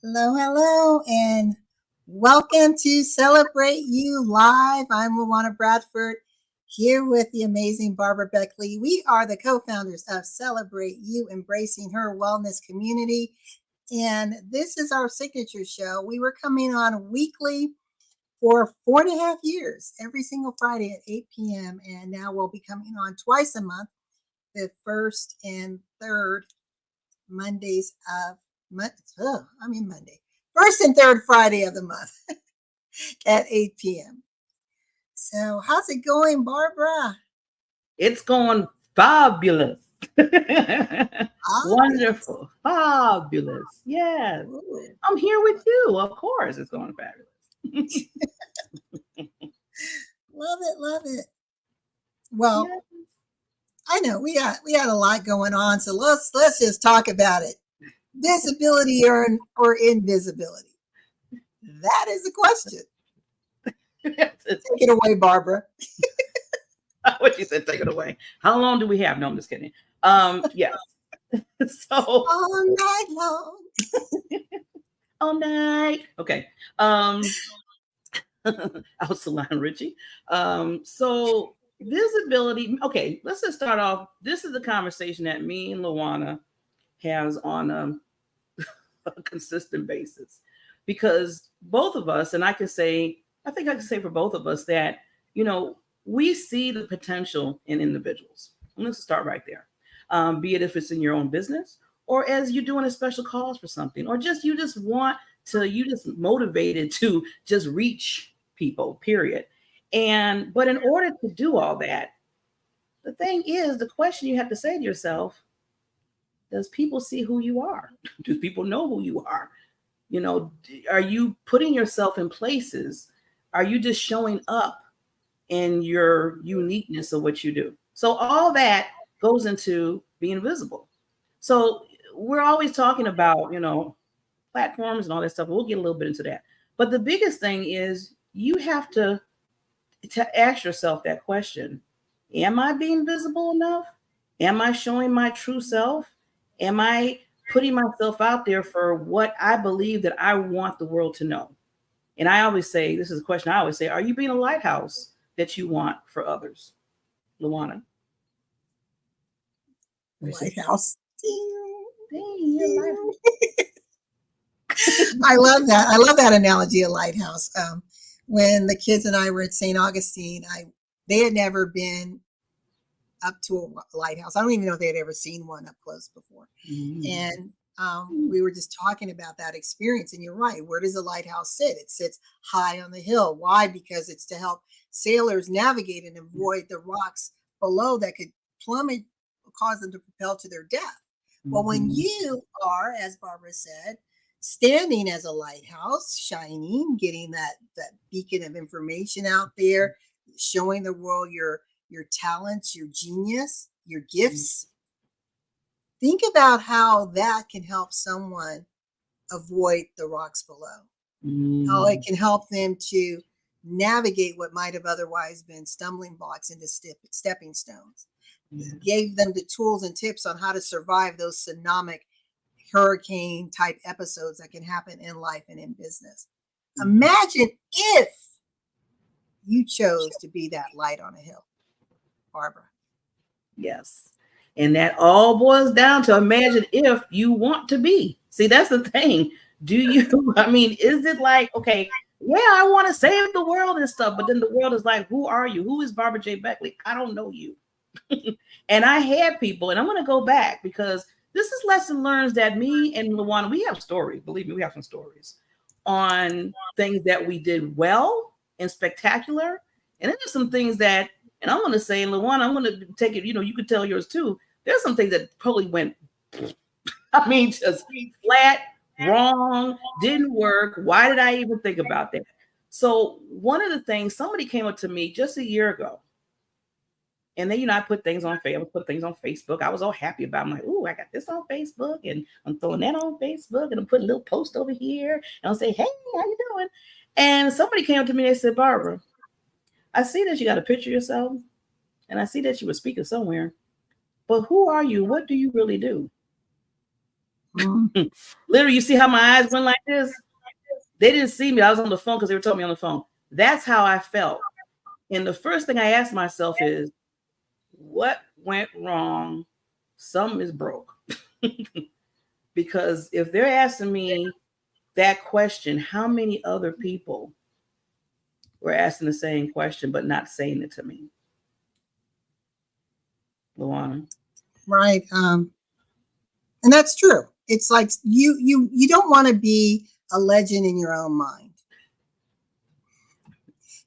Hello, hello, and welcome to Celebrate You Live. I'm Luana Bradford here with the amazing Barbara Beckley. We are the co founders of Celebrate You, embracing her wellness community. And this is our signature show. We were coming on weekly for 4.5 years, every single Friday at 8 p.m. And now we'll be coming on twice a month, the first and third Mondays of Monday. First and third Friday of the month at 8 p.m. So how's it going, Barbara? It's going fabulous. Obvious. Wonderful. Fabulous. Yes. Ooh, I'm here with you. Of course, it's going fabulous. love it, love it. Well, Yes. I know we got a lot going on, so let's just talk about it. Visibility or invisibility? That is the question. Take it away, Barbara. What you said, take it away. How long do we have? No, I'm just kidding. Yes. So All night long. all night. Okay. I was Salon Richie. So visibility. Okay, let's just start off. This is a conversation that me and Luana has on a consistent basis because both of us, and I think I can say for both of us that, we see the potential in individuals. And let's start right there. Be it if it's in your own business or as you're doing a special cause for something, or just you just want to, you just motivated to just reach people, period. But in order to do all that, the thing is, the question you have to say to yourself, does people see who you are? Do people know who you are? Are you putting yourself in places? Are you just showing up in your uniqueness of what you do? So all that goes into being visible. So we're always talking about, platforms and all that stuff. We'll get a little bit into that. But the biggest thing is you have to ask yourself that question. Am I being visible enough? Am I showing my true self? Am I putting myself out there for what I believe that I want the world to know? And I always say, this is a question I always say, are you being a lighthouse that you want for others? Luana. Lighthouse. Dang, you're a lighthouse. I love that. I love that analogy of lighthouse. When the kids and I were at St. Augustine, they had never been up to a lighthouse. I don't even know if they had ever seen one up close before. And we were just talking about that experience. And you're right. Where does a lighthouse sit? It sits high on the hill. Why? Because it's to help sailors navigate and avoid the rocks below that could plummet, cause them to propel to their death. Well, when you are, as Barbara said, standing as a lighthouse, shining, getting that beacon of information out there, showing the world your talents, your genius, your gifts. Think about how that can help someone avoid the rocks below. How it can help them to navigate what might have otherwise been stumbling blocks into stepping stones. Gave them the tools and tips on how to survive those tsunami hurricane type episodes that can happen in life and in business. Imagine if you chose to be that light on a hill, Barbara. Yes. And that all boils down to imagine if you want to be. See, that's the thing. Do you, I mean, is it like, okay, yeah, I want to save the world and stuff, but then the world is like, who are you? Who is Barbara J. Beckley? I don't know you. And I had people, and I'm going to go back because this is lesson learns that me and Luana, we have stories. Believe me, we have some stories on things that we did well and spectacular. And then there's some things that, and I'm going to say, Luana, I'm going to take it, you could tell yours too. There's some things that probably went, I mean, just flat, wrong, didn't work. Why did I even think about that? So one of the things, somebody came up to me just a year ago. And then, I put things on Facebook. I was all happy about it. I'm like, oh, I got this on Facebook and I'm throwing that on Facebook and I'm putting a little post over here. And I'll say, hey, how you doing? And somebody came up to me and they said, Barbara, I see that you got a picture of yourself and I see that you were speaking somewhere, but who are you? What do you really do? Mm. Literally, you see how my eyes went like this? They didn't see me. I was on the phone because they were telling me on the phone. That's how I felt. And the first thing I asked myself is, what went wrong? Something is broke. Because if they're asking me that question, how many other people were asking the same question but not saying it to me? Luana. Right. And that's true. It's like you don't want to be a legend in your own mind.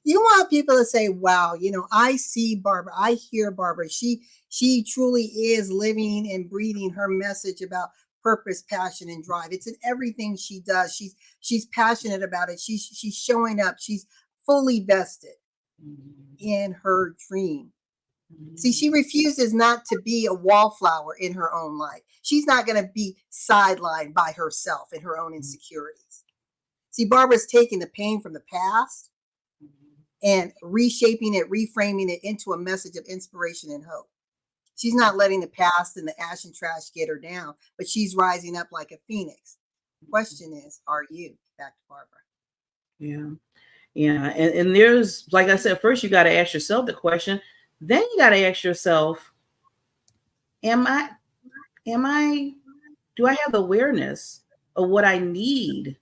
You want people to say, wow, I see Barbara, I hear Barbara. She truly is living and breathing her message about purpose, passion, and drive. It's in everything she does. She's passionate about it. She's showing up. She's fully vested in her dream. See, she refuses not to be a wallflower in her own life. She's not going to be sidelined by herself and her own insecurities. See, Barbara's taking the pain from the past and reshaping it, reframing it into a message of inspiration and hope. She's not letting the past and the ash and trash get her down, but she's rising up like a phoenix. The question is, are you? Back to Barbara. Yeah. Yeah. And there's, like I said, first you got to ask yourself the question. Then you got to ask yourself, do I have awareness of what I need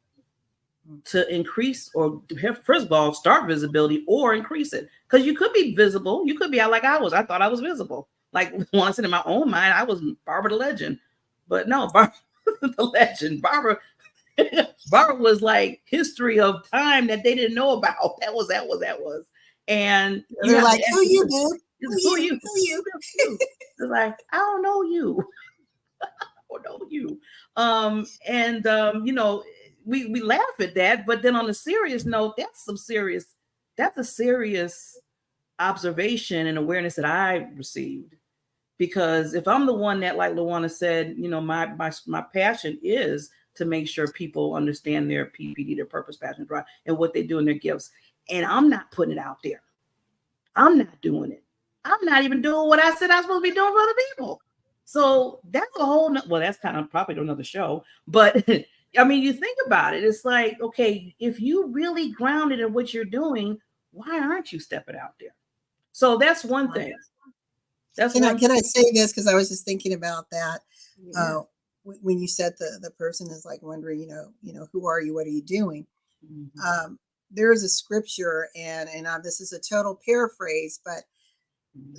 to increase, or first of all, start visibility or increase it? Because you could be visible. You could be out like I was. I thought I was visible. Like once in my own mind, I was Barbara the legend. But no, Barbara the legend. Barbara was like history of time that they didn't know about. That was. And you're like, who you, dude? Who you? It's like, I don't know you. I don't know you. We laugh at that, but then on a serious note, that's a serious observation and awareness that I received. Because if I'm the one that, like Luana said, my passion is to make sure people understand their PPD, their purpose, passion, drive, and what they do in their gifts. And I'm not putting it out there. I'm not doing it. I'm not even doing what I said I was supposed to be doing for other people. So that's a whole, that's kind of probably another show. But I mean, you think about it. It's like, okay, if you really grounded in what you're doing, why aren't you stepping out there? So that's one thing. Can I say this? Because I was just thinking about that. Yeah. When you said the person is like wondering, who are you? What are you doing? Mm-hmm. There is a scripture, and this is a total paraphrase, but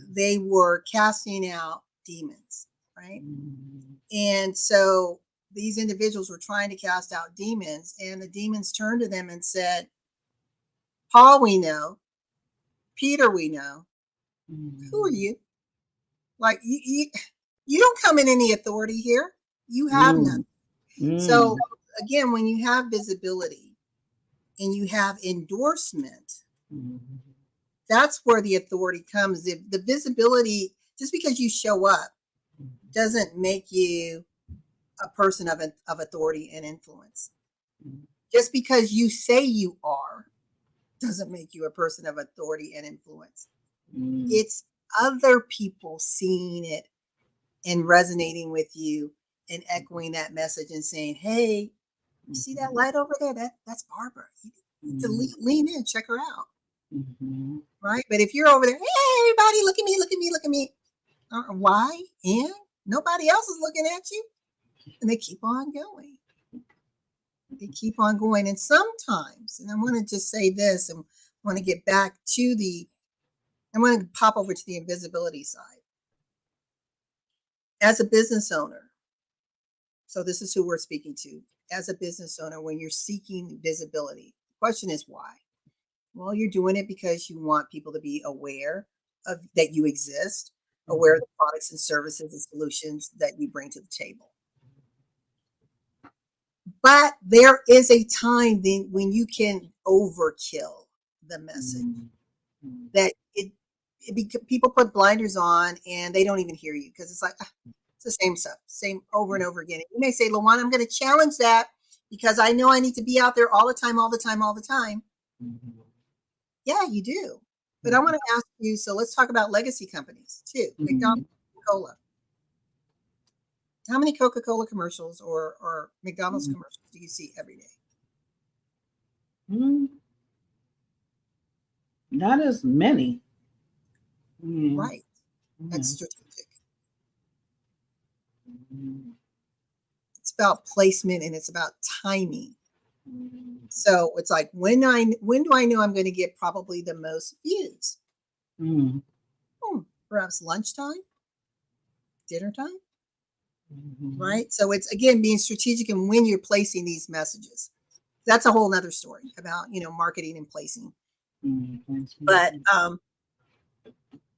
they were casting out demons, right? Mm-hmm. And so these individuals were trying to cast out demons, and the demons turned to them and said, Paul, we know. Peter, we know. Mm-hmm. Who are you? Like, you don't come in any authority here. You have none. So again, when you have visibility and you have endorsement, that's where the authority comes. The visibility, just because you show up, doesn't make you a person of authority and influence. Just because you say you are, doesn't make you a person of authority and influence. It's other people seeing it and resonating with you and echoing that message and saying, hey, you see that light over there? That's Barbara. You need to lean in, check her out. Mm-hmm. Right? But if you're over there, hey, everybody, look at me, look at me, look at me. Why? And nobody else is looking at you. And they keep on going. They keep on going. And sometimes, and I want to just say this, and want to get back to I want to pop over to the invisibility side. As a business owner, so this is who we're speaking to. As a business owner, when you're seeking visibility, the question is why? Well, you're doing it because you want people to be aware of that you exist, aware of the products and services and solutions that you bring to the table. But there is a time then when you can overkill the message. That people put blinders on and they don't even hear you because it's like, it's the same stuff, same over and over again. You may say, Luana, I'm going to challenge that because I know I need to be out there all the time, all the time, all the time. Mm-hmm. Yeah, you do. But I want to ask you, so let's talk about legacy companies too. McDonald's, Coca-Cola. How many Coca-Cola commercials or McDonald's commercials do you see every day? Not as many. Right. That's strategic. It's about placement and it's about timing. So it's like when do I know I'm going to get probably the most views? Perhaps lunchtime, dinner time, right? So it's again being strategic and when you're placing these messages. That's a whole nother story about marketing and placing. But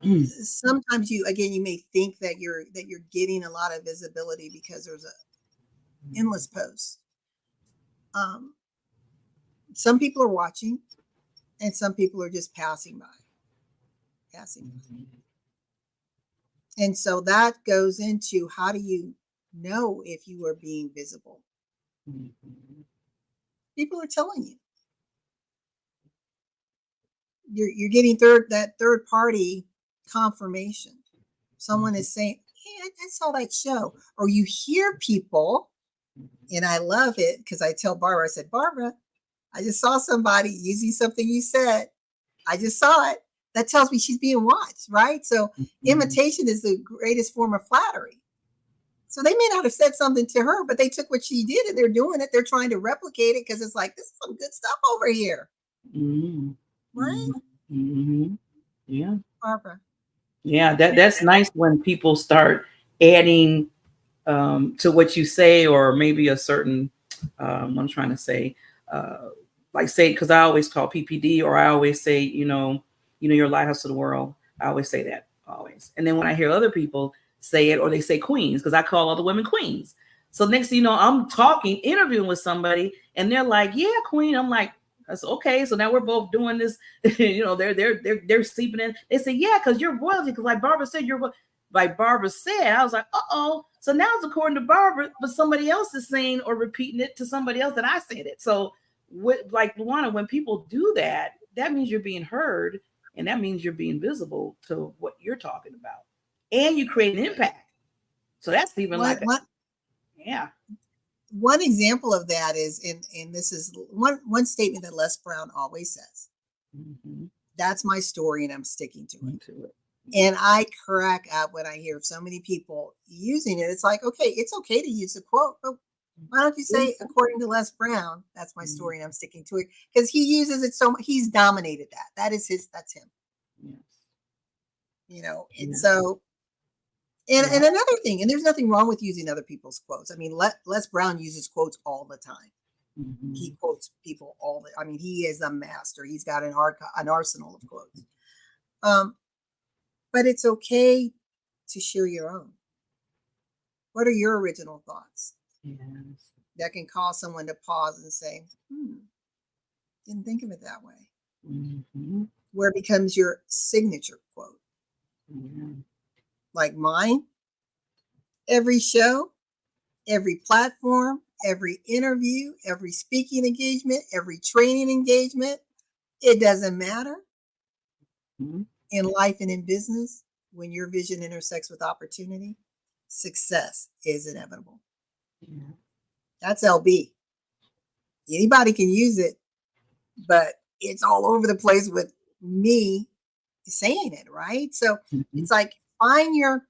sometimes you may think that you're getting a lot of visibility because there's a endless post. Some people are watching and some people are just passing by. And so that goes into how do you know if you are being visible? People are telling you. You're getting that third party confirmation. Someone is saying, hey, I saw that show. Or you hear people, and I love it because I tell Barbara, I said, Barbara, I just saw somebody using something you said. I just saw it. That tells me she's being watched, right? So imitation is the greatest form of flattery. So they may not have said something to her, but they took what she did and they're doing it. They're trying to replicate it because it's like, this is some good stuff over here. Right? Yeah. Barbara. Yeah, that's nice when people start adding to what you say, or maybe a certain I'm trying to say, like say, because I always call PPD, or I always say, you're a lighthouse to the world. I always say that always. And then when I hear other people say it, or they say queens, because I call all the women queens. So next thing you know, I'm interviewing with somebody, and they're like, yeah, queen. I'm like, that's okay. So now we're both doing this. They're sleeping in. They say, yeah, because you're royalty. Because like Barbara said, like Barbara said. I was like, uh-oh. So now it's according to Barbara, but somebody else is saying or repeating it to somebody else that I said it. So like Luana, when people do that, that means you're being heard, and that means you're being visible to what you're talking about, and you create an impact. So that's even yeah. One example of that is, and this is one statement that Les Brown always says. That's my story, and I'm sticking to it. And I crack up when I hear so many people using it. It's like, okay, it's okay to use a quote, but why don't you say, according to Les Brown, that's my story and I'm sticking to it? Because he uses it so much. He's dominated that. That's him. Yes. And so, and another thing, and there's nothing wrong with using other people's quotes. I mean, Les Brown uses quotes all the time. He quotes people he is a master. He's got an arsenal of quotes. But it's okay to share your own. What are your original thoughts? That can cause someone to pause and say, didn't think of it that way. Where it becomes your signature quote. Like mine, every show, every platform, every interview, every speaking engagement, every training engagement, it doesn't matter. In life and in business, when your vision intersects with opportunity, success is inevitable. That's LB. Anybody can use it, but it's all over the place with me saying it, right? So it's like find your,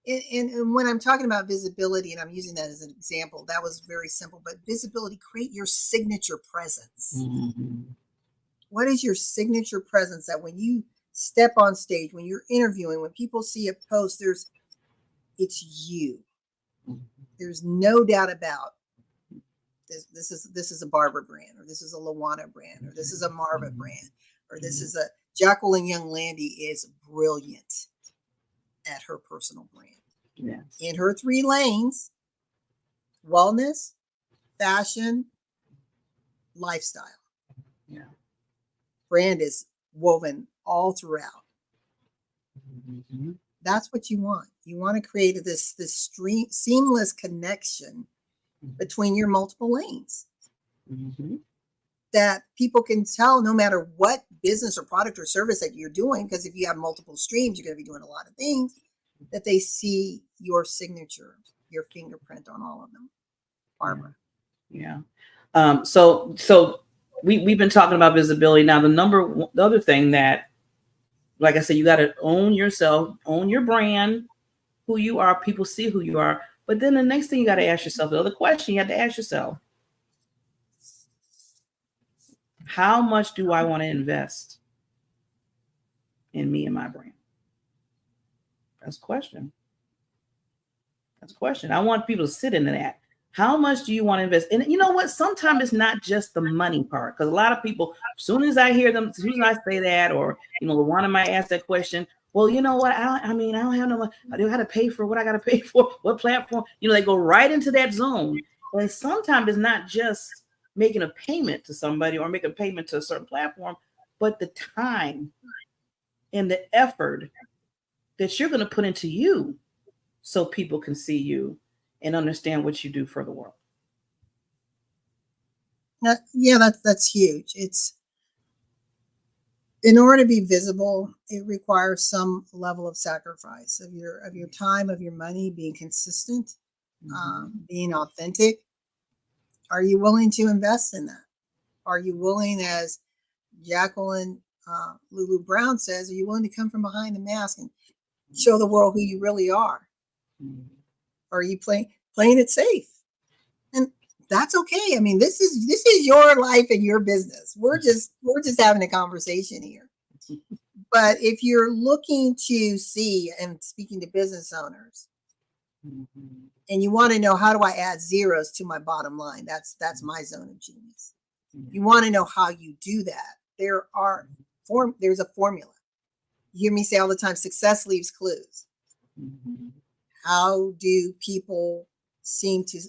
and when I'm talking about visibility, and I'm using that as an example, that was very simple, but visibility, create your signature presence. What is your signature presence that when you step on stage, when you're interviewing, when people see a post, it's you. There's no doubt about this is a Barbara brand, or this is a Luana brand, or this is a Marva brand, or this is a Jacqueline Young Landy is brilliant at her personal brand. In her 3 lanes: wellness, fashion, lifestyle. Brand is woven all throughout. That's what you want. You want to create this seamless connection between your multiple lanes. That people can tell no matter what business or product or service that you're doing, because if you have multiple streams, you're going to be doing a lot of things. that they see your signature, your fingerprint on all of them. Barbara. Yeah. So we've been talking about visibility. Now, the other thing that, like I said, you got to own yourself, own your brand, who you are. People see who you are. But then the next thing you got to ask yourself, the other question you have to ask yourself, how much do I want to invest in me and my brand? That's a question. That's a question. I want people to sit into that. How much do you want to invest? And you know what? Sometimes it's not just the money part, because a lot of people, as soon as I hear them, as soon as I say that, or one might ask that question, well, you know what? I don't have no money. I got to pay for what I got to pay for. What platform? They go right into that zone. And sometimes it's not just making a payment to somebody or making a payment to a certain platform, but the time and the effort that you're going to put into you, so people can see you and understand what you do for the world. Yeah, that's huge. It's, in order to be visible, it requires some level of sacrifice of your time, of your money, being consistent, being authentic. Are you willing to invest in that? Are you willing, as Jacqueline Lulu Brown says, are you willing to come from behind the mask and show the world who you really are? Are you playing it safe? And that's okay. I mean, this is your life and your business. We're just having a conversation here. But if you're looking to see, and speaking to business owners, and you want to know, how do I add zeros to my bottom line? That's my zone of genius. You want to know how you do that. There's a formula. You hear me say all the time, success leaves clues. How do people seem to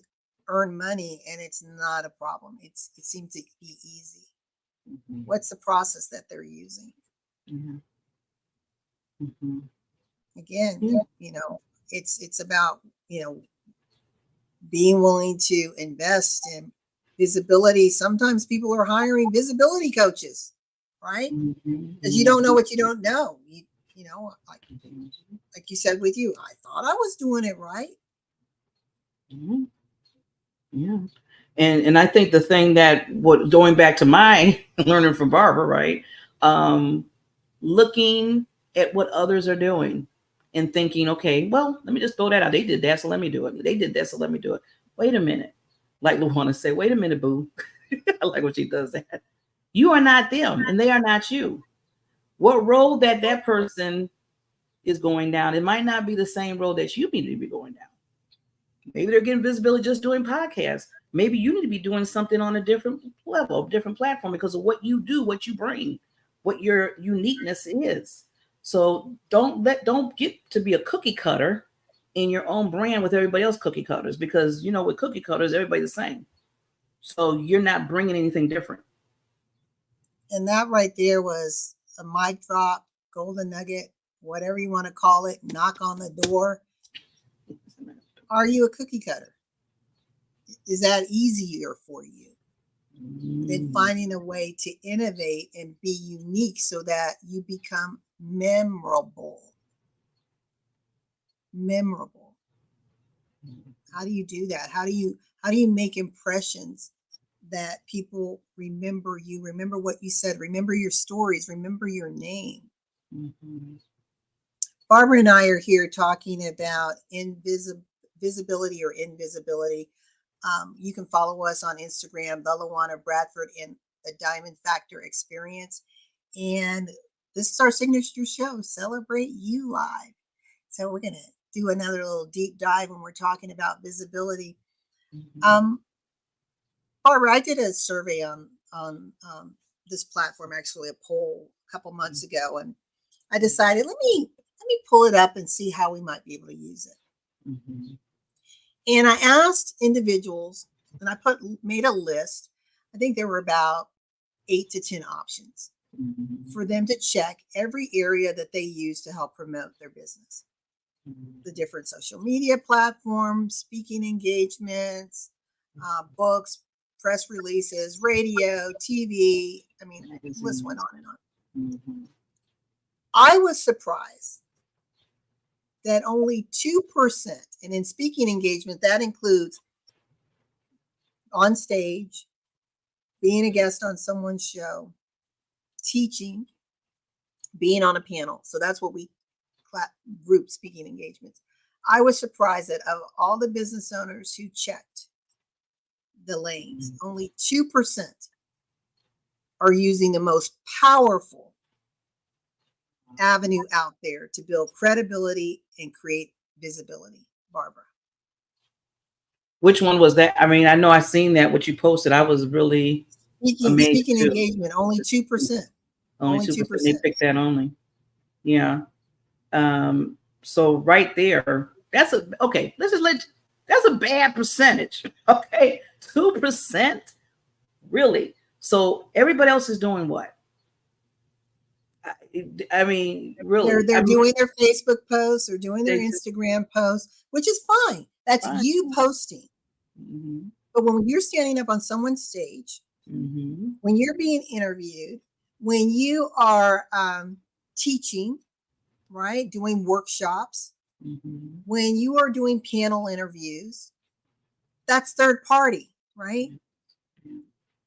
earn money and it's not a problem? It seems to be easy. What's the process that they're using? Again, it's about, being willing to invest in visibility. Sometimes people are hiring visibility coaches, right? Because you don't know what you don't know. Like you said with you, I thought I was doing it right. Yeah. And I think the thing that, going back to my learning from Barbara, right? Looking at what others are doing and thinking, okay, well, let me just throw that out. They did that, so let me do it. They did that, so let me do it. Wait a minute. Like Luana say, wait a minute, boo. I like when she does that. You are not them, and they are not you. What road that person is going down, it might not be the same road that you need to be going down. Maybe they're getting visibility just doing podcasts. Maybe you need to be doing something on a different level, a different platform, because of what you do, what you bring, what your uniqueness is. So don't get to be a cookie cutter in your own brand with everybody else cookie cutters, because with cookie cutters, everybody's the same. So you're not bringing anything different. And that right there was a mic drop, golden nugget, whatever you want to call it, knock on the door. Are you a cookie cutter? Is that easier for you than finding a way to innovate and be unique so that you become memorable? How do you do that? How do you make impressions that people remember you, remember what you said, remember your stories, remember your name? Barbara and I are here talking about visibility or invisibility. You can follow us on Instagram, the Luana Bradford and the Diamond Factor Experience. And this is our signature show, Celebrate You Live. So we're going to do another little deep dive when we're talking about visibility. Barbara, I did a survey on this platform, actually a poll a couple months ago, and I decided, let me pull it up and see how we might be able to use it. And I asked individuals, and I made a list. I think there were about 8 to 10 options for them to check every area that they use to help promote their business. The different social media platforms, speaking engagements, books, press releases, radio, TV. I mean, the list went on and on. I was surprised that only 2%, and in speaking engagement, that includes on stage, being a guest on someone's show, teaching, being on a panel. So that's what we group speaking engagements. I was surprised that of all the business owners who checked the lanes, only 2% are using the most powerful avenue out there to build credibility and create visibility. Barbara. Which one was that? I mean, I know I seen that what you posted. I was really amazed. Speaking engagement, only 2%. Only 2%. They picked that only. Yeah. So right there, that's okay. That's a bad percentage. Okay, 2%, really. So everybody else is doing what? I mean, really, they're doing their Facebook posts, they're doing their Instagram posts, which is fine. That's fine. You posting. Mm-hmm. But when you're standing up on someone's stage, mm-hmm. when you're being interviewed, when you are teaching, right, doing workshops, mm-hmm. when you are doing panel interviews, that's third party, right? Mm-hmm.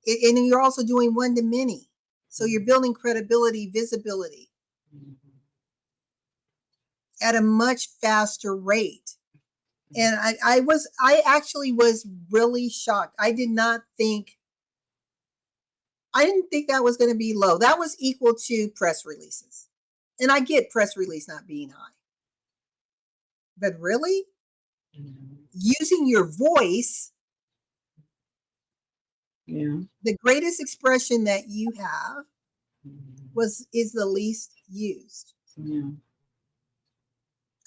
And you're also doing one-to-many. So you're building credibility, visibility at a much faster rate. And I actually was really shocked. I didn't think that was going to be low. That was equal to press releases. And I get press release not being high. But really, using your voice, the greatest expression that you have is the least used. Yeah.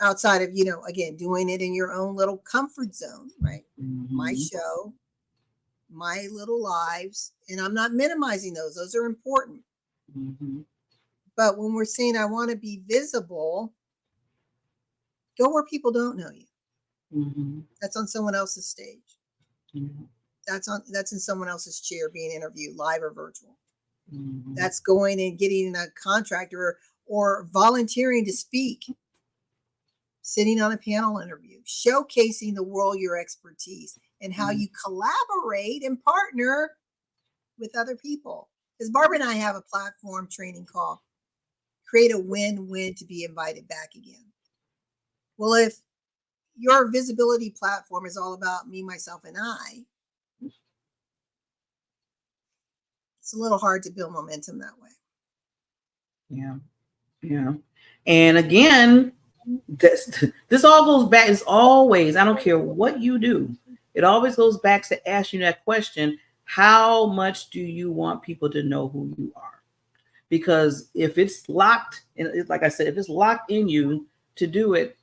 Outside of, again, doing it in your own little comfort zone, right? Mm-hmm. My show, my little lives, and I'm not minimizing those. Those are important. Mm-hmm. But when we're saying I want to be visible, go where people don't know you. Mm-hmm. That's on someone else's stage. Mm-hmm. That's in someone else's chair being interviewed, live or virtual. Mm-hmm. That's going and getting a contract or volunteering to speak, sitting on a panel interview, showcasing the world your expertise and how you collaborate and partner with other people. Because Barbara and I have a platform training called Create a Win-Win to be invited back again. Well, if your visibility platform is all about me, myself, and I, it's a little hard to build momentum that way. Yeah. Yeah. And again, this all goes back. It's always, I don't care what you do, it always goes back to asking that question: how much do you want people to know who you are? Because if it's locked, and like I said, if it's locked in you to do it,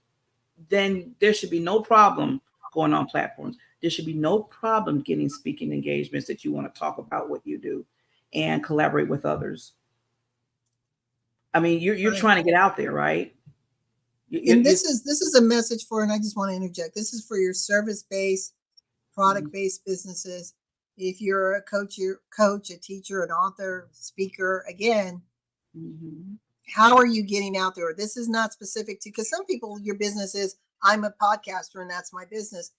then there should be no problem going on platforms. There should be no problem getting speaking engagements that you want to talk about what you do and collaborate with others. I mean, you're trying to get out there, right? And this is a message for, and I just want to interject, this is for your service-based, product-based businesses. If you're a coach, a teacher, an author, speaker, again, how are you getting out there? This is not specific to, because some people, your business is, I'm a podcaster and that's my business.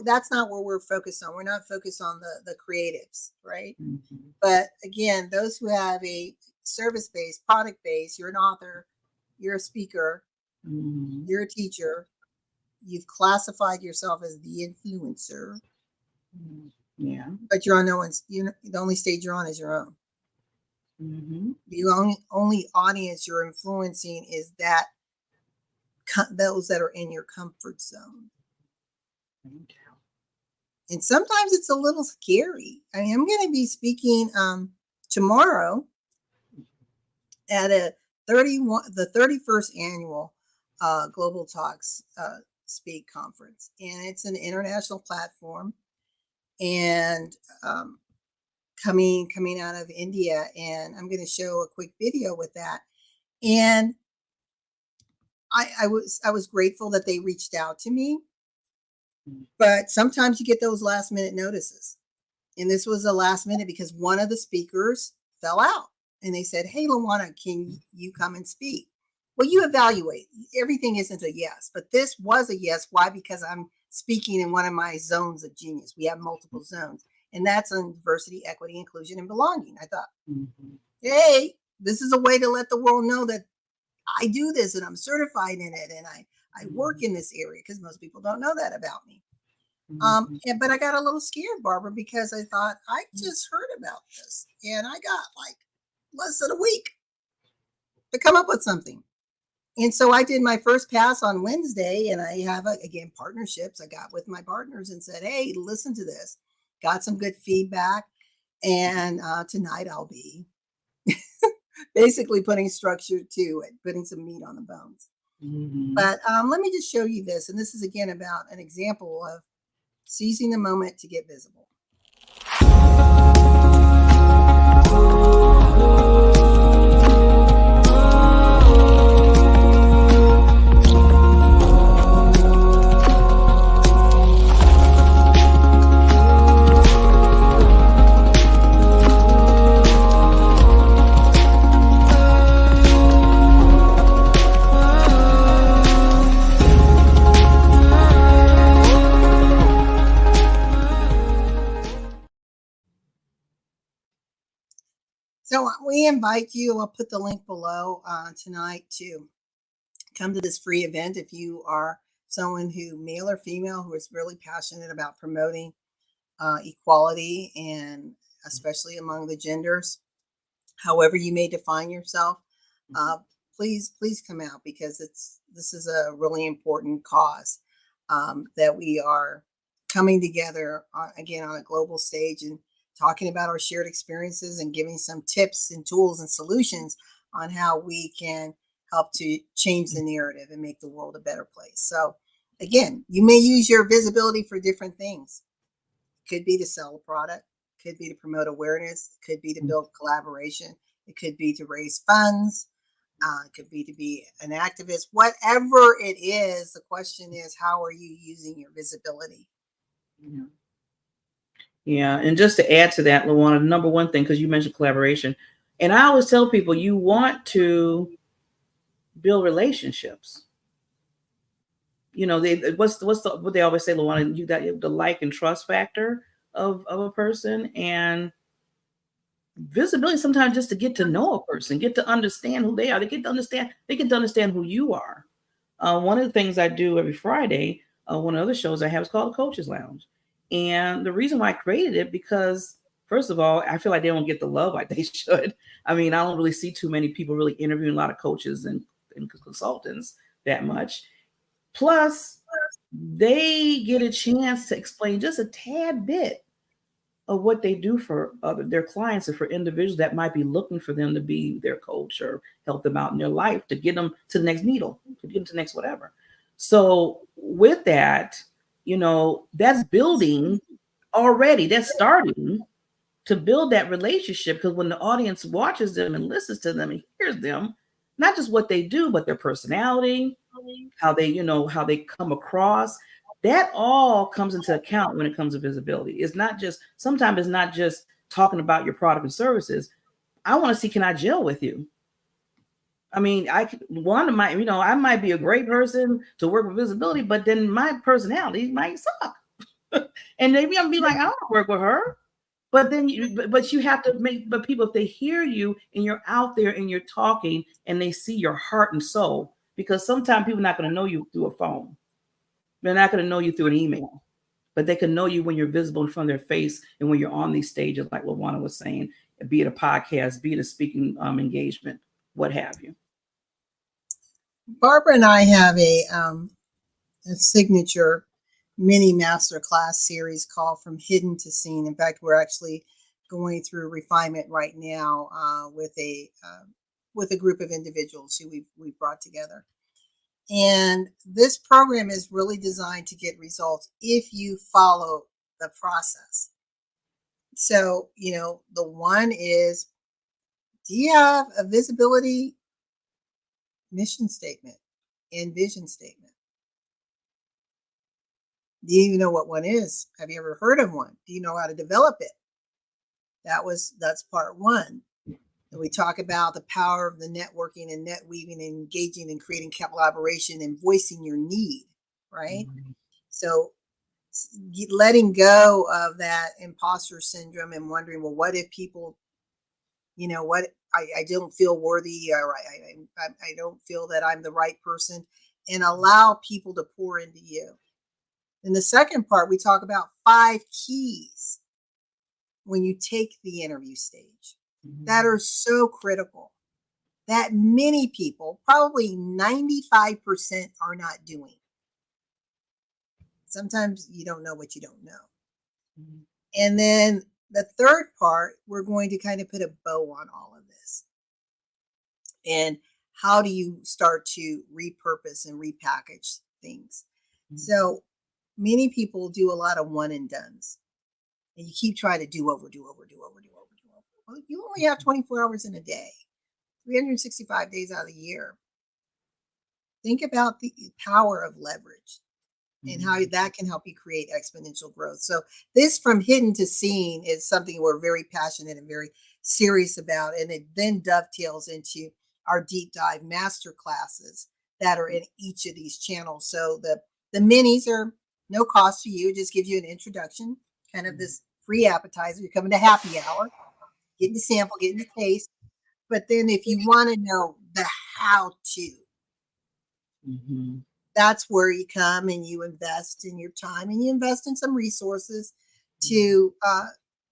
That's not what we're focused on. We're not focused on the creatives, right? Mm-hmm. But again, those who have a service-based, product-based, you're an author, you're a speaker, you're a teacher, you've classified yourself as the influencer. Yeah. But you're on the only stage you're on is your own. Mm-hmm. The only audience you're influencing is those that are in your comfort zone. And sometimes it's a little scary. I mean, I'm going to be speaking tomorrow at the 31st annual Global Talks Speak Conference, and it's an international platform, and coming out of India, and I'm going to show a quick video with that. And I was grateful that they reached out to me, but sometimes you get those last minute notices, and this was a last minute because one of the speakers fell out, and they said, "Hey, Luana, can you come and speak?" well, you evaluate. Everything isn't a yes, but this was a yes. Why? Because I'm speaking in one of my zones of genius. We have multiple zones, and that's on diversity, equity, inclusion, and belonging. I thought, hey, this is a way to let the world know that I do this and I'm certified in it, and I work in this area, because most people don't know that about me. But I got a little scared, Barbara, because I thought, I just heard about this and I got like less than a week to come up with something. And so I did my first pass on Wednesday, and I have, again, partnerships. I got with my partners and said, hey, listen to this. Got some good feedback. And tonight I'll be basically putting structure to it, putting some meat on the bones. But let me just show you this. And this is, again, about an example of seizing the moment to get visible. So we invite you, I'll put the link below tonight, to come to this free event if you are someone who, male or female, who is really passionate about promoting equality, and especially among the genders. However you may define yourself, please come out, because this is a really important cause that we are coming together again on a global stage and talking about our shared experiences and giving some tips and tools and solutions on how we can help to change the narrative and make the world a better place. So again, you may use your visibility for different things. It could be to sell a product, it could be to promote awareness, it could be to build collaboration, it could be to raise funds, it could be to be an activist. Whatever it is, the question is, how are you using your visibility? Yeah, and just to add to that, Luana, the number one thing, because you mentioned collaboration, and I always tell people, you want to build relationships. You know, what they always say, Luana, you got the like and trust factor of a person, and visibility sometimes just to get to know a person, get to understand who they are. They get to understand who you are. One of the things I do every Friday, one of the other shows I have, is called the Coaches Lounge. And the reason why I created it, because first of all, I feel like they don't get the love like they should. I mean, I don't really see too many people really interviewing a lot of coaches and consultants that much. Plus, they get a chance to explain just a tad bit of what they do for their clients, or for individuals that might be looking for them to be their coach or help them out in their life, to get them to the next needle, to get them to the next whatever. So with that, you know, that's building already. That's starting to build that relationship, because when the audience watches them and listens to them and hears them, not just what they do, but their personality, how they come across, that all comes into account when it comes to visibility. It's not just, sometimes it's not just talking about your product and services. I want to see, can I gel with you? I mean, I might be a great person to work with visibility, but then my personality might suck. And maybe I'm be like, I don't want to work with her. But then you have to but people, if they hear you and you're out there and you're talking and they see your heart and soul, because sometimes people are not going to know you through a phone. They're not going to know you through an email, but they can know you when you're visible in front of their face and when you're on these stages, like Luana was saying, be it a podcast, be it a speaking engagement, what have you. Barbara and I have a signature mini masterclass series called From Hidden to Seen. In fact, we're actually going through refinement right now with a group of individuals who we've brought together. And this program is really designed to get results if you follow the process. So, the one is, do you have a visibility mission statement and vision statement? Do you even know what one is? Have you ever heard of one? Do you know how to develop it? That's part one. We talk about the power of the networking and net weaving and engaging and creating collaboration and voicing your need, right? Mhm. So letting go of that imposter syndrome and wondering, well, what if people, what I don't feel worthy, or I don't feel that I'm the right person, and allow people to pour into you. In the second part, we talk about 5 keys when you take the interview stage that are so critical that many people, probably 95%, are not doing. Sometimes you don't know what you don't know. Mhm. And then the third part, we're going to kind of put a bow on all of this. And how do you start to repurpose and repackage things? Mhm. So many people do a lot of one and dones, and you keep trying to do over, do over, do over, do over, do over. Well, you only have 24 hours in a day, 365 days out of the year. Think about the power of leverage and how Mhm. that can help you create exponential growth. So this from hidden to seen is something we're very passionate and very serious about. And it then dovetails into our deep dive master classes that are in each of these channels. So the minis are no cost to you, it just gives you an introduction, kind of this free appetizer. You're coming to happy hour, getting the sample, getting the taste. But then if you want to know the how to, Mhm. that's where you come and you invest in your time and you invest in some resources Mhm. to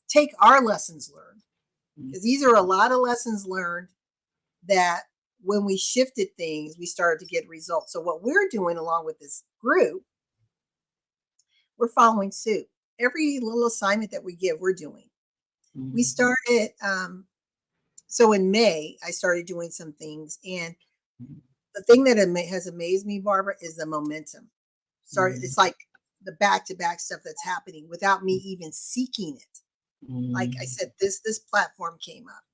take our lessons learned, Mhm. because these are a lot of lessons learned that when we shifted things we started to get results. So what we're doing along with this group, we're following suit. Every little assignment that we give, we're doing. We Mhm. started so in May I started doing some things, and the thing that has amazed me, Barbara, is the momentum. Sorry, Mhm. it's like the back-to-back stuff that's happening without me even seeking it. Like I Mhm. said, this platform came up.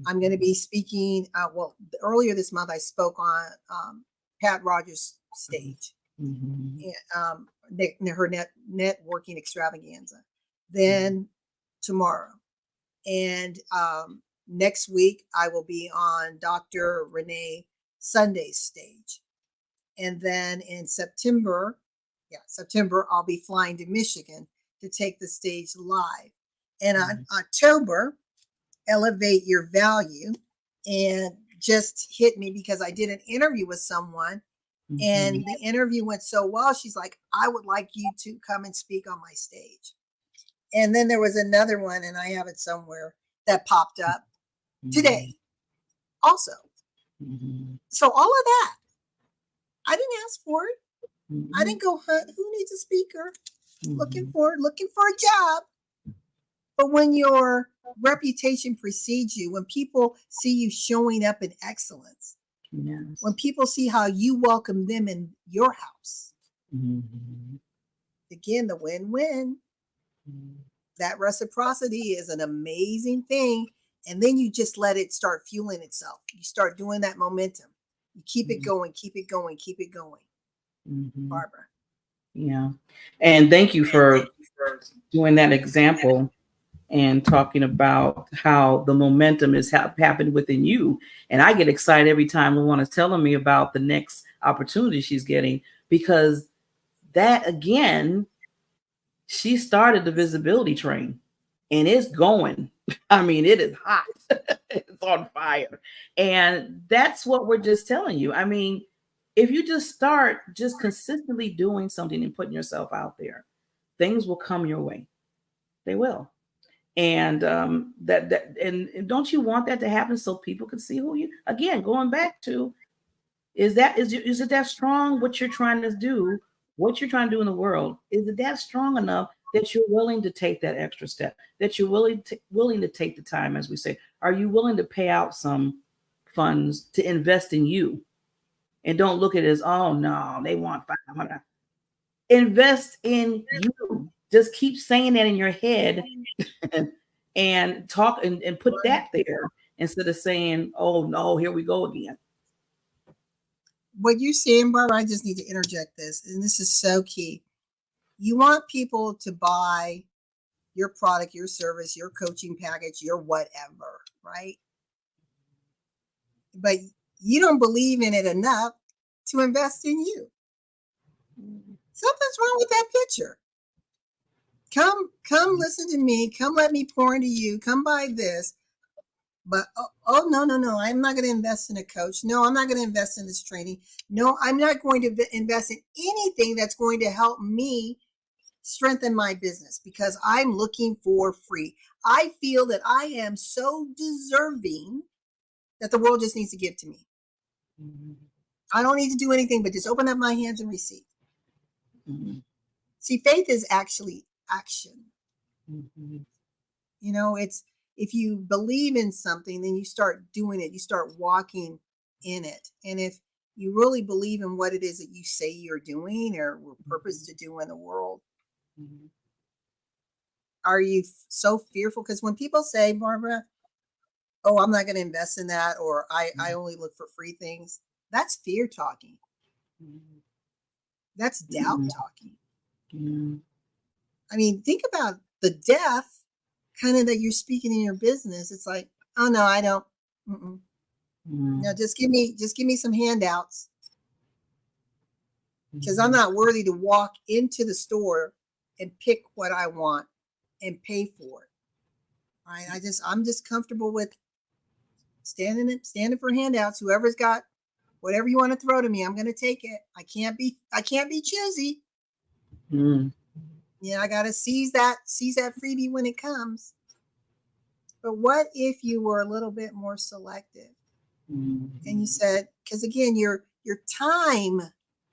I'm going to Mhm. be speaking. Well, earlier this month, I spoke on Pat Rogers' stage, Mhm. and, her networking extravaganza. Then tomorrow, and next week, I will be on Dr. Renee Sunday's stage. And then in September, I'll be flying to Michigan to take the stage live. And on Mhm. October, Elevate Your Value, and just hit me because I did an interview with someone, Mhm. and the interview went so well. She's like, I would like you to come and speak on my stage. And then there was another one, and I have it somewhere, that popped up today Mhm. also. Mhm. So all of that, I didn't ask for it. I Mhm. didn't go hunt who needs a speaker, Mhm. looking for a job. But when your reputation precedes you, when people see you showing up in excellence, when Yes. people see how you welcome them in your house, Mhm. again, the win-win, Mhm. that reciprocity is an amazing thing. And then you just let it start fueling itself. You start doing that momentum. You keep it going, keep it going, keep it going, Mhm. Barbara. Yeah. And thank you for doing that example and talking about how the momentum has happened within you. And I get excited every time Luana's telling me about the next opportunity she's getting, because that again, she started the visibility train and it's going. I mean, it is hot. It's on fire. And that's what we're just telling you. I mean, if you just start just consistently doing something and putting yourself out there, things will come your way. They will. And and don't you want that to happen so people can see who you, again, going back to, is it that strong what you're trying to do, what you're trying to do in the world? Is it that strong enough that you're willing to take that extra step, that you're willing to take the time, as we say? Are you willing to pay out some funds to invest in you? And don't look at it as, oh no, they want 500. Invest in you. Just keep saying that in your head and talk and put that there instead of saying, oh no, here we go again. What you're saying, Barbara, I just need to interject this, and this is so key. You want people to buy your product, your service, your coaching package, your whatever, right? but you don't believe in it enough to invest in you. Something's wrong with that picture. Come listen to me. Come let me pour into you. Come buy this. But oh no, I'm not going to invest in a coach. No, I'm not going to invest in this training. No, I'm not going to invest in anything that's going to help me strengthen my business because I'm looking for free. I feel that I am so deserving that the world just needs to give to me. Mm-hmm. I don't need to do anything but just open up my hands and receive. Mm-hmm. See, faith is actually action. Mm-hmm. You know, it's if you believe in something, then you start doing it. You start walking in it. And if you really believe in what it is that you say you're doing or were purposed to do in the world, mm-hmm. Are you so fearful? Because when people say, Barbara, oh, I'm not going to invest in that, or I only look for free things, that's fear talking. Mm-hmm. That's doubt talking. Mm-hmm. I mean, think about the death kind of that you're speaking in your business. It's like, oh no, I don't. Mm-hmm. No, just give me some handouts because I'm not worthy to walk into the store and pick what I want and pay for it. Right? I'm just comfortable with standing for handouts. Whoever's got whatever you want to throw to me, I'm going to take it. I can't be choosy. Mm. Yeah, I got to seize that freebie when it comes. But what if you were a little bit more selective? Mm-hmm. And you said, because again, your time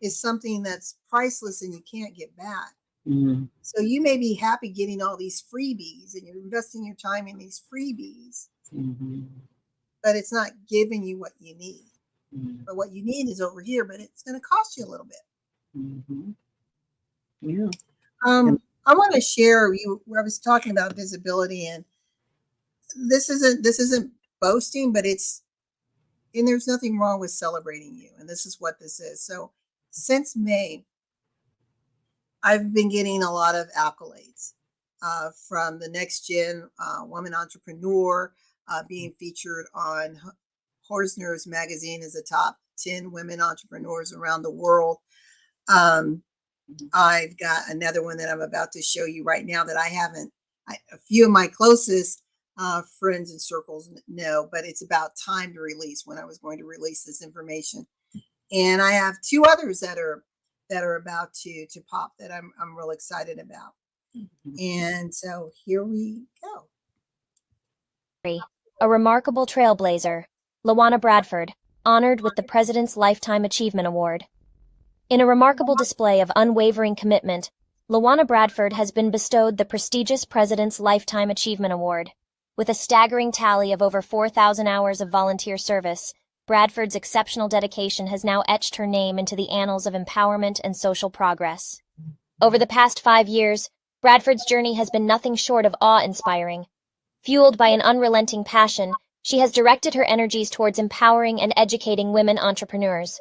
is something that's priceless and you can't get back. Mm-hmm. So you may be happy getting all these freebies and you're investing your time in these freebies, mm-hmm. but it's not giving you what you need. Mm-hmm. But what you need is over here, but it's going to cost you a little bit. Mm-hmm. Yeah. I want to share where I was talking about visibility, and this isn't boasting, but and there's nothing wrong with celebrating you. And this is what this is. So since May, I've been getting a lot of accolades from the Next Gen Woman Entrepreneur, being featured on Horsner's magazine as the top 10 women entrepreneurs around the world. I've got another one that I'm about to show you right now that a few of my closest friends and circles know, but it's about time to release when I was going to release this information. And I have two others that are about to pop that I'm real excited about. Mm-hmm. And so here we go. A remarkable trailblazer, LaWanna Bradford, honored with the President's Lifetime Achievement Award. In a remarkable display of unwavering commitment, LaWanna Bradford has been bestowed the prestigious President's Lifetime Achievement Award. With a staggering tally of over 4,000 hours of volunteer service, Bradford's exceptional dedication has now etched her name into the annals of empowerment and social progress. Over the past 5 years, Bradford's journey has been nothing short of awe-inspiring. Fueled by an unrelenting passion, she has directed her energies towards empowering and educating women entrepreneurs.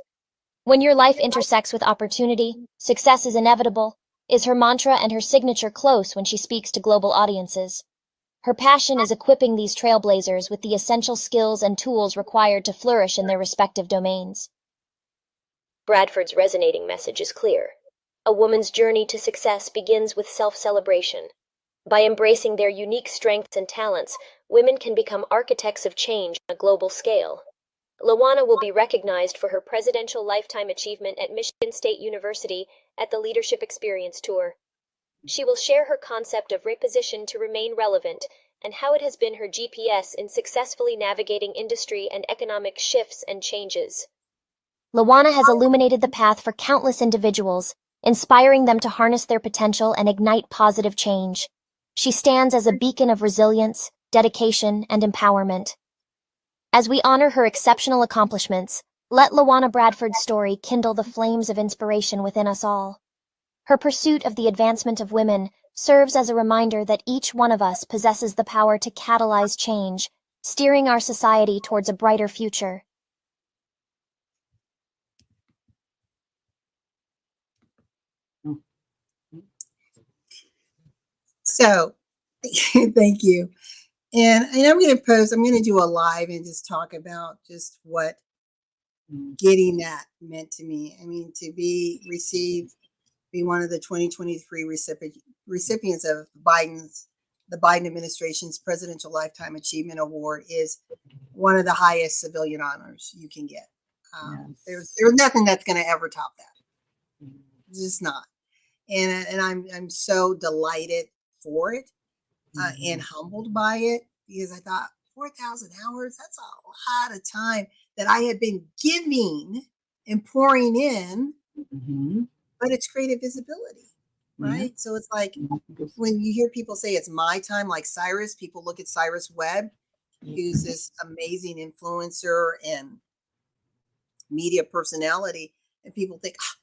When your life intersects with opportunity, success is inevitable, is her mantra and her signature close when she speaks to global audiences. Her passion is equipping these trailblazers with the essential skills and tools required to flourish in their respective domains. Bradford's resonating message is clear. A woman's journey to success begins with self-celebration. By embracing their unique strengths and talents, women can become architects of change on a global scale. LaWanna will be recognized for her Presidential Lifetime Achievement at Michigan State University at the Leadership Experience Tour. She will share her concept of reposition to remain relevant and how it has been her GPS in successfully navigating industry and economic shifts and changes. LaWanna has illuminated the path for countless individuals, inspiring them to harness their potential and ignite positive change. She stands as a beacon of resilience, dedication, and empowerment. As we honor her exceptional accomplishments, let LaWanna Bradford's story kindle the flames of inspiration within us all. Her pursuit of the advancement of women serves as a reminder that each one of us possesses the power to catalyze change, steering our society towards a brighter future. So, thank you. And I'm going to post, I'm going to do a live and just talk about just what getting that meant to me. I mean, to be one of the 2023 recipients of the Biden administration's Presidential Lifetime Achievement Award is one of the highest civilian honors you can get. There's nothing that's going to ever top that. Just not. And I'm so delighted for it and humbled by it, because I thought 4,000 hours, that's a lot of time that I had been giving and pouring in, but it's created visibility, right? So it's like when you hear people say it's my time, like Cyrus, people look at Cyrus Webb, who's this amazing influencer and media personality, and people think, oh,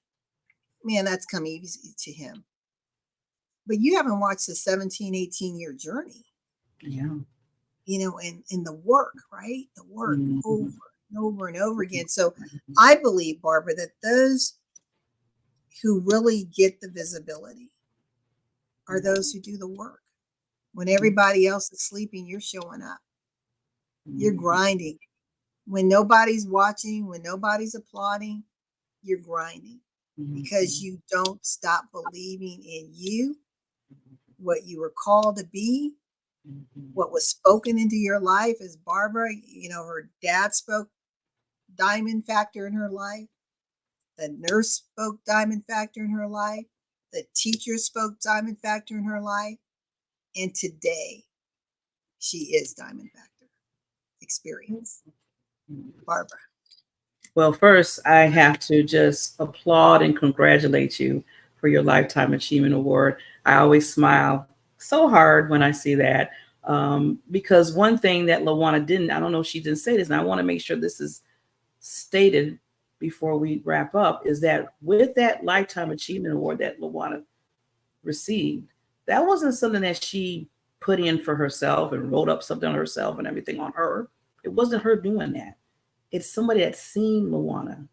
man, that's come easy to him. But you haven't watched the 17, 18-year journey. Yeah. You know, and the work, right? The work over and over and over again. So I believe, Barbara, that those who really get the visibility are those who do the work. When everybody else is sleeping, you're showing up. You're grinding. When nobody's watching, when nobody's applauding, you're grinding because you don't stop believing in you, what you were called to be, what was spoken into your life. As Barbara, you know, her dad spoke diamond factor in her life. The nurse spoke diamond factor in her life. The teacher spoke diamond factor in her life. And today, she is diamond factor experience. Barbara. Well, first, I have to just applaud and congratulate you for your Lifetime Achievement Award. I always smile so hard when I see that, because one thing that LaWanna didn't, I don't know if she didn't say this, and I want to make sure this is stated before we wrap up, is that with that Lifetime Achievement Award that LaWanna received, that wasn't something that she put in for herself and wrote up something on herself and everything on her. It wasn't her doing that. It's somebody that's seen LaWanna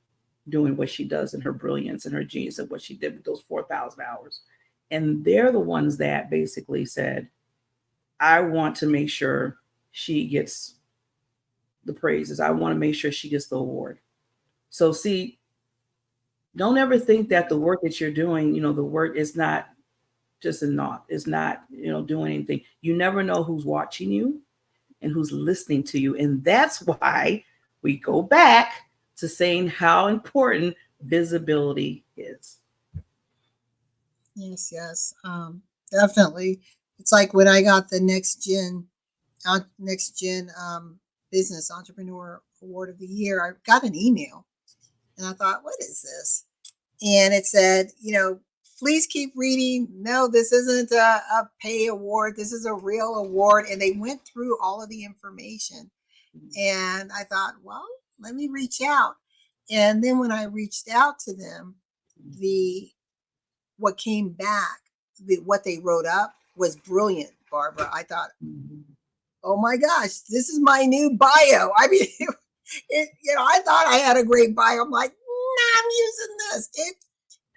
doing what she does and her brilliance and her genius of what she did with those 4,000 hours. And they're the ones that basically said, I want to make sure she gets the praises. I want to make sure she gets the award. So see, don't ever think that the work that you're doing, you know, the work is not just a naught. It's not, you know, doing anything. You never know who's watching you and who's listening to you. And that's why we go back to saying how important visibility is. Yes. Definitely. It's like when I got the next gen business entrepreneur award of the year, I got an email and I thought, what is this? And it said, you know, please keep reading. No, this isn't a pay award. This is a real award. And they went through all of the information. And I thought, well, let me reach out. And then when I reached out to them, what came back, what they wrote up was brilliant, Barbara. I thought, oh my gosh, this is my new bio. I mean, I thought I had a great bio. I'm like, nah, I'm using this.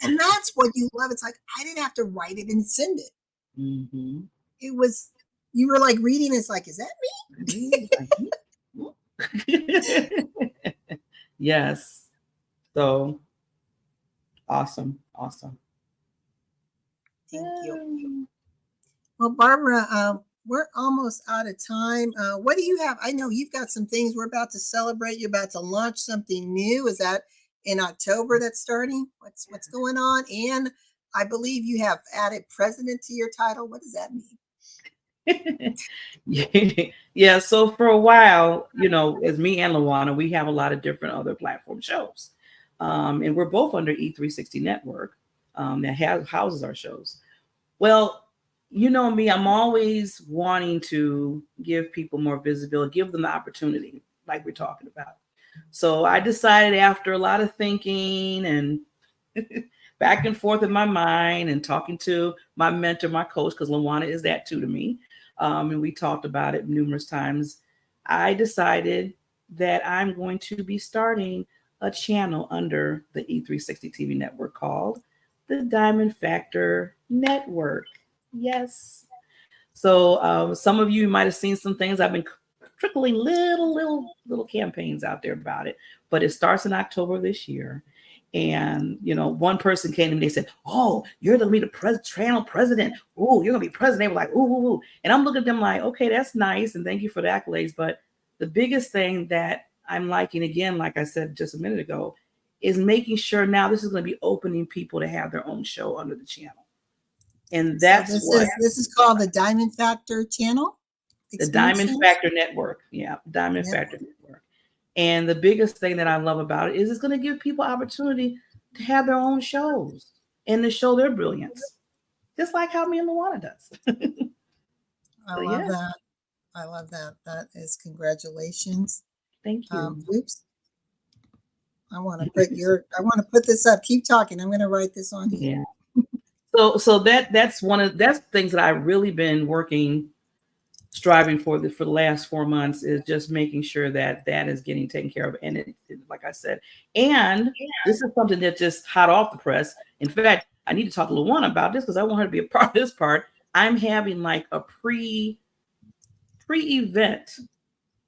And that's what you love. It's like, I didn't have to write it and send it. It was, you were like reading. It's like, is that me? Yes. So awesome. Thank you. Well, Barbara, we're almost out of time. What do you have? I know you've got some things we're about to celebrate. You're about to launch something new. Is that in October that's starting? What's going on? And I believe you have added president to your title. What does that mean? Yeah. So for a while, you know, as me and LaWanna, we have a lot of different other platform shows. And we're both under E360 Network that houses our shows. Well, you know me, I'm always wanting to give people more visibility, give them the opportunity, like we're talking about. So I decided after a lot of thinking and back and forth in my mind and talking to my mentor, my coach, because LaWanna is that too to me. And we talked about it numerous times. I decided that I'm going to be starting a channel under the E360 TV network called the Diamond Factor Network. Yes. So some of you might have seen some things. I've been trickling little campaigns out there about it, but it starts in October of this year. And one person came to me, they said, "Oh, you're gonna be the channel president. Oh, you're gonna be president." They were like, "Ooh." And I'm looking at them like, okay, that's nice, and thank you for the accolades. But the biggest thing that I'm liking, again, like I said just a minute ago, is making sure now this is going to be opening people to have their own show under the channel. And that's this is called the Diamond Factor channel. The Diamond Factor Network. Yeah, Diamond Factor Network. And the biggest thing that I love about it is it's going to give people opportunity to have their own shows and to show their brilliance, just like how me and Luana does. I love that. I love that. That is congratulations. Thank you. Oops. I want to put this up. Keep talking. I'm going to write this on here. Yeah. So that's things that I've really been striving for the last 4 months, is just making sure that is getting taken care of. And it, like I said, and this is something that just hot off the press. In fact, I need to talk to Luana about this because I want her to be a part of this part. I'm having like a pre-event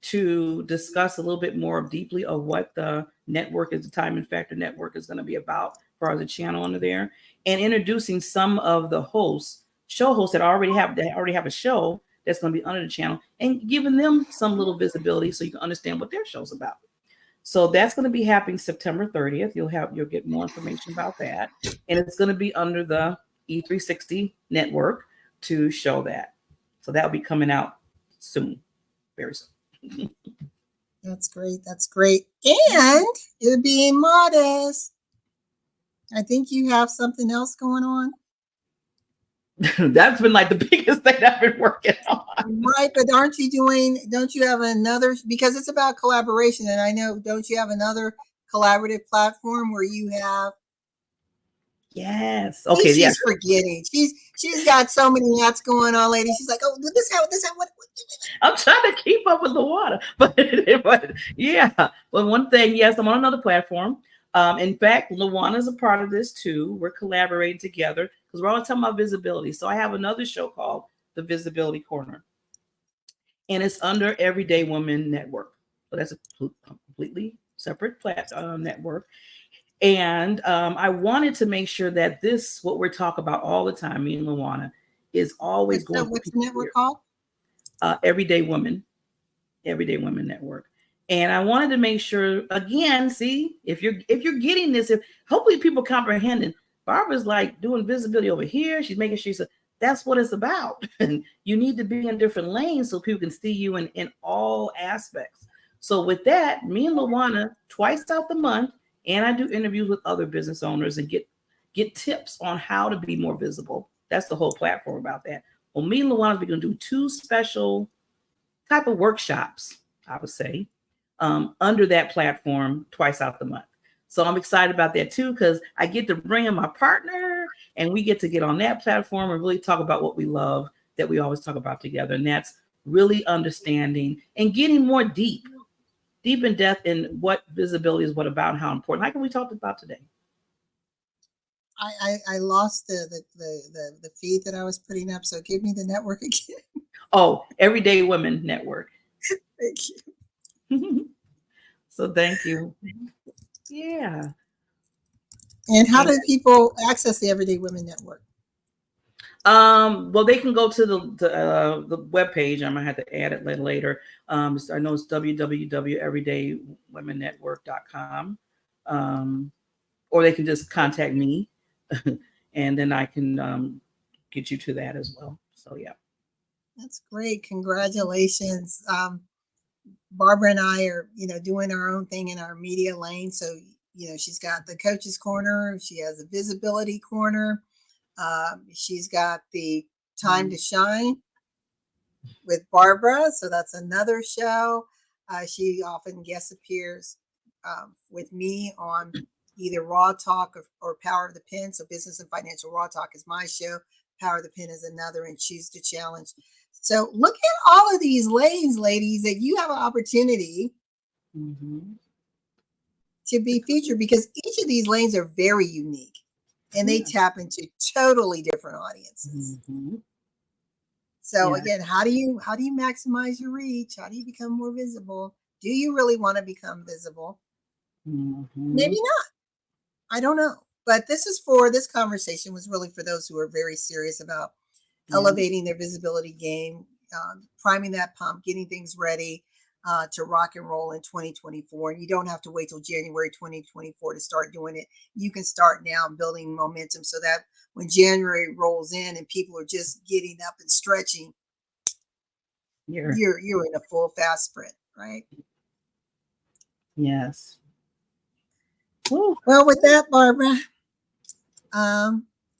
to discuss a little bit more deeply of what the network is, the Diamond Factor Network is going to be about for our channel under there, and introducing some of the show hosts that already have a show that's going to be under the channel, and giving them some little visibility so you can understand what their show's about. So that's going to be happening September 30th. You'll get more information about that, and it's going to be under the E360 network to show that. So that'll be coming out soon, very soon. That's great. That's great. And you're being modest. I think you have something else going on. That's been like the biggest thing I've been working on. Right, but don't you have another, because it's about collaboration, and I know, don't you have another collaborative platform where you have? Yes. Okay. She's forgetting. She's got so many hats going on, lady. She's like, oh, this. What? I'm trying to keep up with the water, but yeah. Well, one thing, yes, I'm on another platform. In fact, Luana is a part of this too. We're collaborating together because we're all talking about visibility. So I have another show called The Visibility Corner, and it's under Everyday Women Network. So that's a completely separate network. And I wanted to make sure that what we're talking about all the time, me and Luana, is always going. What's the network called? Everyday Women Network. And I wanted to make sure, again, see, if you're getting this, hopefully people comprehending, Barbara's like doing visibility over here. She's making sure that's what it's about. And you need to be in different lanes so people can see you in all aspects. So with that, me and Luana, twice out the month, and I do interviews with other business owners and get tips on how to be more visible. That's the whole platform about that. Well, me and Luana, we're going to do 2 special type of workshops, I would say, under that platform twice out the month. So I'm excited about that too, because I get to bring in my partner and we get to get on that platform and really talk about what we love that we always talk about together. And that's really understanding and getting more deep in depth in what visibility is about and how important. Like we talked about today. I lost the feed that I was putting up. So give me the network again. Oh, Everyday Women Network. Thank you. So thank you. Yeah. And how do people access the Everyday Women Network? Well, they can go to the webpage. I'm gonna have to add it later. I know it's www.everydaywomennetwork.com. Or they can just contact me and then I can get you to that as well. So yeah. That's great. Congratulations. Barbara and I are, doing our own thing in our media lane. So, she's got the Coach's Corner. She has a Visibility Corner. She's got the Time to Shine with Barbara. So that's another show. She often guest appears with me on either Raw Talk or Power of the Pen. So Business and Financial Raw Talk is my show. Power of the Pen is another, and Choose to Challenge. So look at all of these lanes, ladies, that you have an opportunity to be featured, because each of these lanes are very unique and they tap into totally different audiences. So Yeah. again, how do you maximize your reach? How do you become more visible? Do you really want to become visible? Mhm. Maybe not. I don't know. But this conversation was really for those who are very serious about Yeah. elevating their visibility game, priming that pump, getting things ready to rock and roll in 2024. And you don't have to wait till January 2024 to start doing it. You can start now building momentum so that when January rolls in and people are just getting up and stretching, you're in a full fast sprint, right? Yes. Woo. Well, with that, Barbara,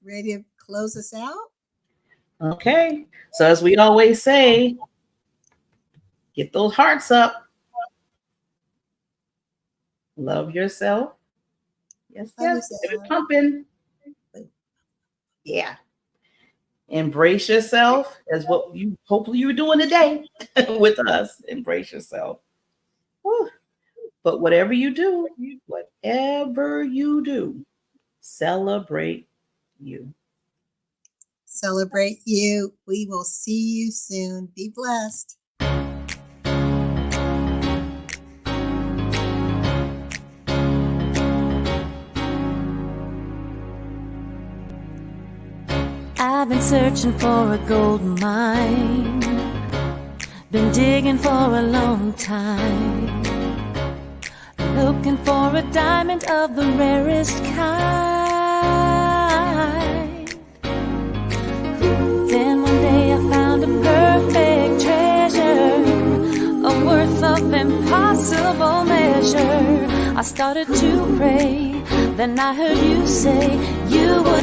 ready to close us out? Okay. So as we always say, get those hearts up. Love yourself. Yes, Love yes. Get it yourself. pumping. Yeah. Embrace yourself as what you hopefully you're doing today with us. Embrace yourself. Woo. But whatever you do, celebrate you. Celebrate you. We will see you soon. Be blessed. I've been searching for a gold mine, been digging for a long time, looking for a diamond of the rarest kind. Then one day I found a perfect treasure, a worth of impossible measure. I started to pray, then I heard you say you would